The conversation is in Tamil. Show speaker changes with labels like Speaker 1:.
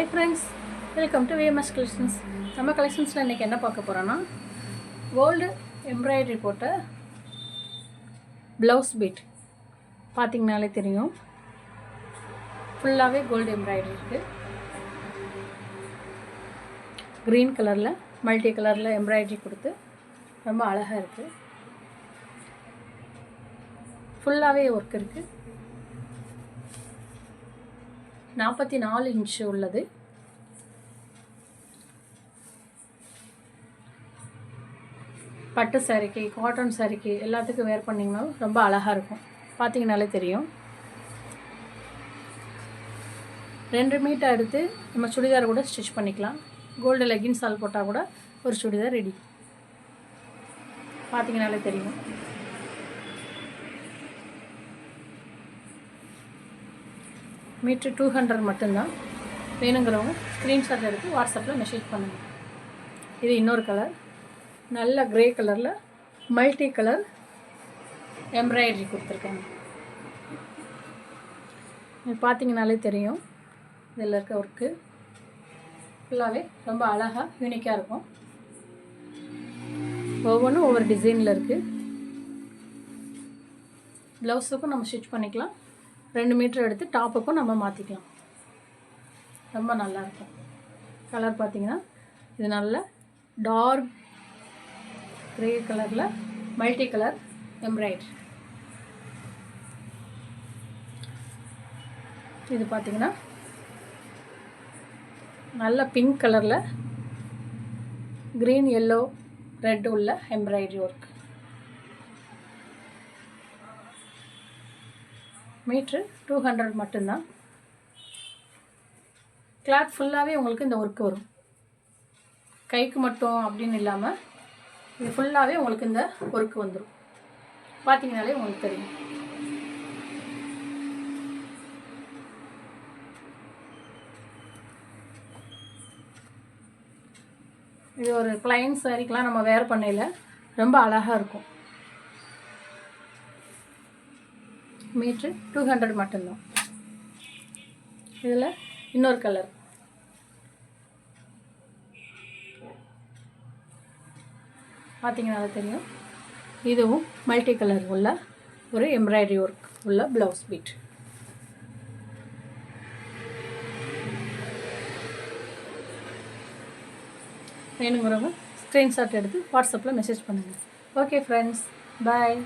Speaker 1: Hi friends, welcome to VMS Collections. நம்ம கலெக்ஷன்ஸில் இன்றைக்கி என்ன பார்க்க போகிறோன்னா கோல்டு எம்ப்ராய்டரி போட்ட ப்ளவுஸ் பீட் பார்த்திங்கனாலே தெரியும். ஃபுல்லாகவே கோல்டு எம்ப்ராய்டரி இருக்குது. க்ரீன் கலரில் மல்டி கலரில் எம்ப்ராய்டரி கொடுத்து ரொம்ப அழகாக இருக்குது. ஃபுல்லாகவே ஒர்க் இருக்குது. 44 இன்ச்சு உள்ளது. பட்டு சாரிக்கு, காட்டன் சாரிக்கு எல்லாத்துக்கும் வேர் பண்ணிங்கனாலும் ரொம்ப அழகாக இருக்கும். பார்த்திங்கனாலே தெரியும். 2 மீட்டர் எடுத்து நம்ம சுடிதார் கூட ஸ்டிச் பண்ணிக்கலாம். கோல்டு லெகின்ஸ் ஆல் போட்டால் கூட ஒரு சுடிதார் ரெடி. பார்த்திங்கனாலே தெரியும். மீட்ரு 200 மட்டும்தான். வேணுங்கிறவங்க ஸ்க்ரீன்ஷாட் எடுத்து வாட்ஸ்அப்பில் மெசேஜ் பண்ணுங்கள். இது இன்னொரு கலர், நல்ல க்ரே கலரில் மல்டி கலர் எம்ப்ராய்டரி கொடுத்துருக்காங்க. இது பார்த்திங்கனாலே தெரியும். இதில் இருக்க ஒர்க்கு ஃபுல்லாகவே ரொம்ப அழகாக யூனிக்காக இருக்கும். ஒவ்வொன்றும் ஒவ்வொரு டிசைனில் இருக்குது. ப்ளவுஸுக்கும் நம்ம ஸ்டிச் பண்ணிக்கலாம். 2 மீட்டர் எடுத்து டாப்புக்கும் நம்ம மாற்றிக்கலாம். ரொம்ப நல்லாயிருக்கும். கலர் பார்த்திங்கன்னா இது நல்ல டார்க் க்ரே கலரில் மல்டி கலர் எம்ப்ராய்டரி. இது பார்த்திங்கன்னா நல்ல பிங்க் கலரில் க்ரீன் எல்லோ ரெட் உள்ள எம்ப்ராய்டரி ஒர்க். மீட்ரு 200 மட்டும்தான். கிளாத் ஃபுல்லாகவே உங்களுக்கு இந்த ஒர்க்கு வரும். கைக்கு மட்டும் அப்படின்னு இல்லாமல் இது ஃபுல்லாகவே உங்களுக்கு இந்த ஒர்க்கு வந்துடும். பார்த்தீங்கனாலே உங்களுக்கு தெரியும். இது ஒரு பிளைன் சாரிக்கெலாம் நம்ம வேர் பண்ணையில் ரொம்ப அழகாக இருக்கும். மீட்ரு 200 மட்டும்தான். இதில் இன்னொரு கலர் பார்த்தீங்கன்னா தெரியும். இதுவும் மல்டி கலர் உள்ள ஒரு எம்ப்ராய்டரி ஒர்க் உள்ள ப்ளவுஸ் பீட். வேணுங்கிறவங்க ஸ்க்ரீன்ஷாட் எடுத்து வாட்ஸ்அப்பில் மெசேஜ் பண்ணுங்கள். ஓகே ஃப்ரெண்ட்ஸ், பாய்.